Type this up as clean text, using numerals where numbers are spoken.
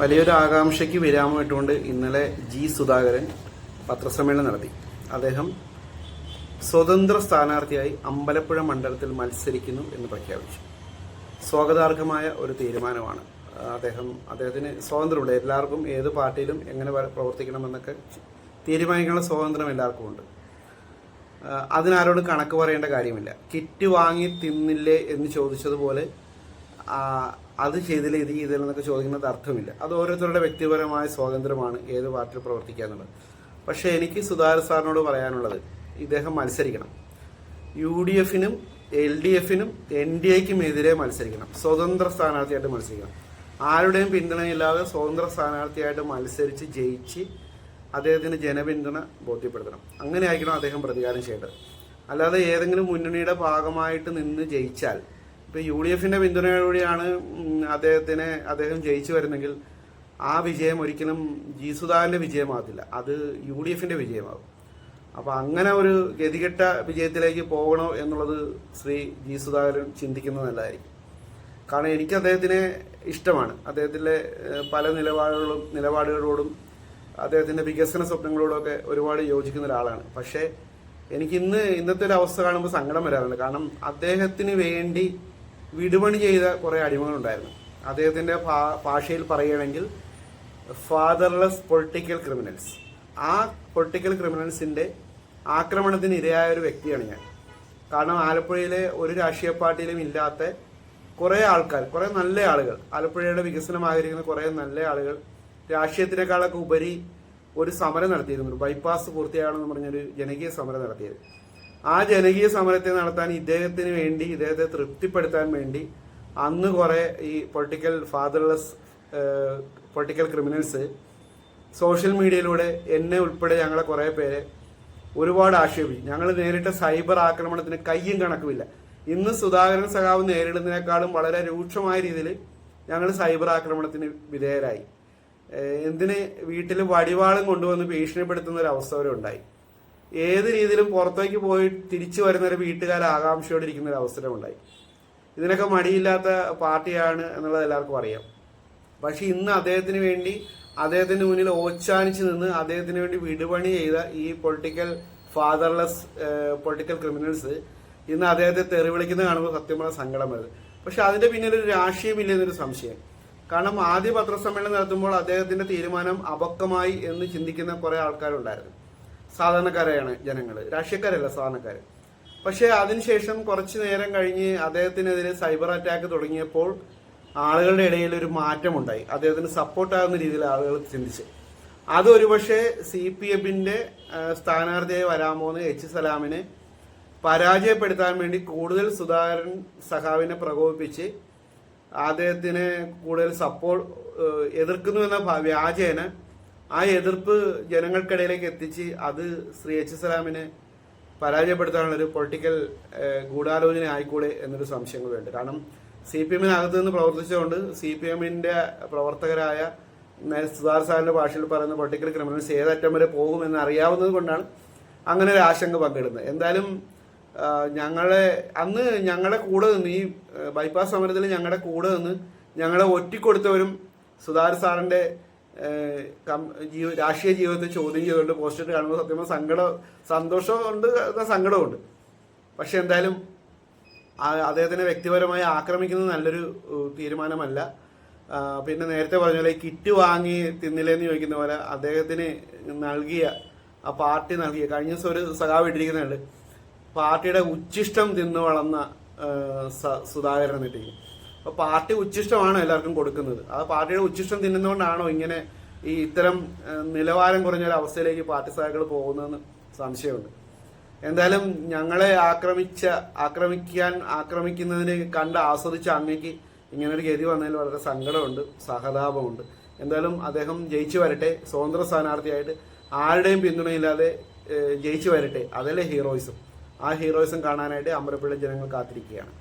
വലിയൊരു ആകാംക്ഷയ്ക്ക് വിരാമമിട്ടുകൊണ്ട് ഇന്നലെ ജി സുധാകരൻ പത്രസമ്മേളനം നടത്തി. അദ്ദേഹം സ്വതന്ത്ര സ്ഥാനാർത്ഥിയായി അമ്പലപ്പുഴ മണ്ഡലത്തിൽ മത്സരിക്കുന്നു എന്ന് പ്രഖ്യാപിച്ചു. സ്വാഗതാർഹമായ ഒരു തീരുമാനമാണ്. അദ്ദേഹത്തിന് സ്വാതന്ത്ര്യമുണ്ട്. എല്ലാവർക്കും ഏത് പാർട്ടിയിലും എങ്ങനെ പ്രവർത്തിക്കണമെന്നൊക്കെ തീരുമാനിക്കാനുള്ള സ്വാതന്ത്ര്യം എല്ലാവർക്കും ഉണ്ട്. അതിനാരോട് കണക്ക് പറയേണ്ട കാര്യമില്ല. കിറ്റ് വാങ്ങി തിന്നില്ലേ എന്ന് ചോദിച്ചതുപോലെ അത് ചെയ്തില്ല ഇത് ചെയ്തില്ലെന്നൊക്കെ ചോദിക്കുന്നത് അർത്ഥമില്ല. അത് ഓരോരുത്തരുടെ വ്യക്തിപരമായ സ്വാതന്ത്ര്യമാണ് ഏത് പാർട്ടിയിൽ പ്രവർത്തിക്കുക എന്നുള്ളത്. പക്ഷേ എനിക്ക് സുധാകരൻ സാറിനോട് പറയാനുള്ളത്, ഇദ്ദേഹം മത്സരിക്കണം. UDF-നും LDF-നും NDA-ക്കും എതിരെ മത്സരിക്കണം. സ്വതന്ത്ര സ്ഥാനാർത്ഥിയായിട്ട് മത്സരിക്കണം. ആരുടെയും പിന്തുണയില്ലാതെ സ്വതന്ത്ര സ്ഥാനാർത്ഥിയായിട്ട് മത്സരിച്ച് ജയിച്ച് അദ്ദേഹത്തിന് ജനപിന്തുണ ബോധ്യപ്പെടുത്തണം. അങ്ങനെ ആയിരിക്കണം അദ്ദേഹം പ്രതികാരം ചെയ്യേണ്ടത്. അല്ലാതെ ഏതെങ്കിലും മുന്നണിയുടെ ഭാഗമായിട്ട് നിന്ന് ജയിച്ചാൽ, ഇപ്പോൾ UDF-ന്റെ പിന്തുണയോടുകൂടിയാണ് അദ്ദേഹം ജയിച്ചു വരുന്നെങ്കിൽ ആ വിജയം ഒരിക്കലും ജി സുധാകരൻ്റെ വിജയമാകത്തില്ല, അത് UDF-ന്റെ വിജയമാകും. അപ്പോൾ അങ്ങനെ ഒരു ഗതികെട്ട വിജയത്തിലേക്ക് പോകണോ എന്നുള്ളത് ശ്രീ ജി സുധാകരൻ ചിന്തിക്കുന്നത് നല്ലതായിരിക്കും. കാരണം എനിക്ക് അദ്ദേഹത്തിനെ ഇഷ്ടമാണ്. അദ്ദേഹത്തിൻ്റെ പല നിലപാടുകളോടും അദ്ദേഹത്തിൻ്റെ വികസന സ്വപ്നങ്ങളോടൊക്കെ ഒരുപാട് യോജിക്കുന്ന ഒരാളാണ്. പക്ഷേ എനിക്ക് ഇന്നത്തെ ഒരു അവസ്ഥ കാണുമ്പോൾ സങ്കടം വരാറുണ്ട്. കാരണം അദ്ദേഹത്തിന് വേണ്ടി വിടുപണി ചെയ്ത കുറേ അടിമകളുണ്ടായിരുന്നു. അദ്ദേഹത്തിൻ്റെ ഭാഷയിൽ പറയുകയാണെങ്കിൽ ഫാദർലെസ് പൊളിറ്റിക്കൽ ക്രിമിനൽസ്. ആ പൊളിറ്റിക്കൽ ക്രിമിനൽസിൻ്റെ ആക്രമണത്തിന് ഇരയായ ഒരു വ്യക്തിയാണ് ഞാൻ. കാരണം ആലപ്പുഴയിലെ ഒരു രാഷ്ട്രീയ പാർട്ടിയിലും ഇല്ലാത്ത കുറേ ആൾക്കാർ, കുറേ നല്ല ആളുകൾ, ആലപ്പുഴയുടെ വികസനം ആഗ്രഹിക്കുന്ന കുറേ നല്ല ആളുകൾ രാഷ്ട്രീയത്തിനേക്കാളൊക്കെ ഉപരി ഒരു സമരം നടത്തിയിരുന്നു. ബൈപ്പാസ് പൂർത്തിയാകണമെന്ന് പറഞ്ഞൊരു ജനകീയ സമരം നടത്തിയത്. ആ ജനകീയ സമരത്തെ നടത്താൻ ഇദ്ദേഹത്തെ തൃപ്തിപ്പെടുത്താൻ വേണ്ടി അന്ന് കുറേ ഈ ഫാദർലെസ് പൊളിറ്റിക്കൽ ക്രിമിനൽസ് സോഷ്യൽ മീഡിയയിലൂടെ എന്നെ ഉൾപ്പെടെ ഞങ്ങളെ കുറേ പേരെ ഒരുപാട് ആക്ഷേപിച്ചു. ഞങ്ങൾ നേരിട്ട സൈബർ ആക്രമണത്തിന് കയ്യും കണക്കുമില്ല. ഇന്ന് സുധാകരൻ സഖാവ് നേരിടുന്നതിനേക്കാളും വളരെ രൂക്ഷമായ രീതിയിൽ ഞങ്ങൾ സൈബർ ആക്രമണത്തിന് വിധേയരായി. എന്തിന് വീട്ടിൽ വടിവാളും കൊണ്ടുവന്ന് ഭീഷണിപ്പെടുത്തുന്ന ഒരു അവസ്ഥ വരെ ഉണ്ടായി. ഏത് രീതിയിലും പുറത്തേക്ക് പോയി തിരിച്ചു വരുന്ന ഒരു വീട്ടുകാർ ആകാംക്ഷയോടെ ഇരിക്കുന്ന ഒരു അവസരം ഉണ്ടായി. ഇതിനൊക്കെ മടിയില്ലാത്ത പാർട്ടിയാണ് എന്നുള്ളത് എല്ലാവർക്കും അറിയാം. പക്ഷെ ഇന്ന് അദ്ദേഹത്തിന് മുന്നിൽ ഓച്ചാനിച്ച് നിന്ന് അദ്ദേഹത്തിന് വേണ്ടി വിടുപണി ചെയ്ത ഈ ഫാദർലെസ് പൊളിറ്റിക്കൽ ക്രിമിനൽസ് ഇന്ന് അദ്ദേഹത്തെ തെറിവിളിക്കുന്നത് കാണുമ്പോൾ സത്യം പറഞ്ഞാൽ സങ്കടം വരുന്നത്. പക്ഷെ അതിന്റെ പിന്നിൽ ഒരു രാഷ്ട്രീയമില്ലെന്നൊരു സംശയം. കാരണം ആദ്യ പത്രസമ്മേളനം നടത്തുമ്പോൾ അദ്ദേഹത്തിന്റെ തീരുമാനം അപക്വമായി എന്ന് ചിന്തിക്കുന്ന കുറെ ആൾക്കാരുണ്ടായിരുന്നു. സാധാരണക്കാരാണ് ജനങ്ങൾ, രാഷ്ട്രീയക്കാരല്ല സാധാരണക്കാർ. പക്ഷേ അതിനുശേഷം കുറച്ചു നേരം കഴിഞ്ഞ് അദ്ദേഹത്തിനെതിരെ സൈബർ അറ്റാക്ക് തുടങ്ങിയപ്പോൾ ആളുകളുടെ ഇടയിൽ ഒരു മാറ്റമുണ്ടായി. അദ്ദേഹത്തിന് സപ്പോർട്ടാകുന്ന രീതിയിൽ ആളുകൾ ചിന്തിച്ച് അത് ഒരുപക്ഷെ CPM-ന്റെ സ്ഥാനാർത്ഥിയായി വരാൻ പോകുന്ന H. സലാമിനെ പരാജയപ്പെടുത്താൻ വേണ്ടി കൂടുതൽ സുധാകരൻ സഖാവിനെ പ്രകോപിപ്പിച്ച് അദ്ദേഹത്തിനെ കൂടുതൽ എതിർക്കുന്നു എന്ന വ്യാജേന ആ എതിർപ്പ് ജനങ്ങൾക്കിടയിലേക്ക് എത്തിച്ച് അത് ശ്രീ H. സലാമിനെ പരാജയപ്പെടുത്താനുള്ളൊരു പൊളിറ്റിക്കൽ ഗൂഢാലോചന ആയിക്കൂടെ എന്നൊരു സംശയങ്ങളുണ്ട്. കാരണം CPM-നകത്ത് നിന്ന് പ്രവർത്തിച്ചുകൊണ്ട് CPM-ന്റെ പ്രവർത്തകരായ സുധാകർ സാറിന്റെ ഭാഷയിൽ പറയുന്ന പൊളിറ്റിക്കൽ ക്രിമിനൽസ് ഏതറ്റം വരെ പോകുമെന്ന് അറിയാവുന്നത് കൊണ്ടാണ് അങ്ങനെ ഒരു ആശങ്ക പങ്കിടുന്നത്. എന്തായാലും ഞങ്ങളുടെ കൂടെ നിന്ന് ഈ ബൈപ്പാസ് സമരത്തിൽ ഞങ്ങളുടെ കൂടെ നിന്ന് ഞങ്ങളെ ഒറ്റിക്കൊടുത്തവരും സുധാകർ സാറിന്റെ രാഷ്ട്രീയ ജീവിതത്തെ ചോദ്യം ചെയ്തുകൊണ്ട് പോസ്റ്റിട്ട് കാണുമ്പോൾ സത്യമായ സന്തോഷമുണ്ട്, സങ്കടമുണ്ട്. പക്ഷെ എന്തായാലും അദ്ദേഹത്തിനെ വ്യക്തിപരമായി ആക്രമിക്കുന്നത് നല്ലൊരു തീരുമാനമല്ല. പിന്നെ നേരത്തെ പറഞ്ഞ പോലെ കിറ്റ് വാങ്ങി തിന്നില്ലെന്ന് ചോദിക്കുന്ന പോലെ അദ്ദേഹത്തിന് പാർട്ടി നൽകിയ കഴിഞ്ഞ ദിവസം ഒരു സഖാവ് ഇട്ടിരിക്കുന്നുണ്ട്, പാർട്ടിയുടെ ഉച്ഛിഷ്ടം തിന്നു വളർന്ന സുധാകരൻ എന്നിട്ടിരിക്കും. അപ്പോൾ പാർട്ടി ഉച്ഛിഷ്ടമാണ് എല്ലാവർക്കും കൊടുക്കുന്നത്. ആ പാർട്ടിയുടെ ഉച്ഛിഷ്ടം തിന്നുന്നതുകൊണ്ടാണോ ഇങ്ങനെ ഇത്തരം നിലവാരം കുറഞ്ഞ ഒരു അവസ്ഥയിലേക്ക് പാർട്ടി സഖാക്കൾ പോകുന്നതെന്ന് സംശയമുണ്ട്. എന്തായാലും ഞങ്ങളെ ആക്രമിക്കുന്നതിന് ആസ്വദിച്ച അങ്ങേക്ക് ഇങ്ങനൊരു ഗതി വന്നതിൽ വളരെ സങ്കടമുണ്ട്, സഹതാപമുണ്ട്. എന്തായാലും അദ്ദേഹം ജയിച്ചു വരട്ടെ, സ്വതന്ത്ര സ്ഥാനാർത്ഥിയായിട്ട് ആരുടെയും പിന്തുണയില്ലാതെ ജയിച്ചു വരട്ടെ. അതല്ലേ ഹീറോയിസം. ആ ഹീറോയിസം കാണാനായിട്ട് അമ്പലപ്പുഴ ജനങ്ങൾ കാത്തിരിക്കുകയാണ്.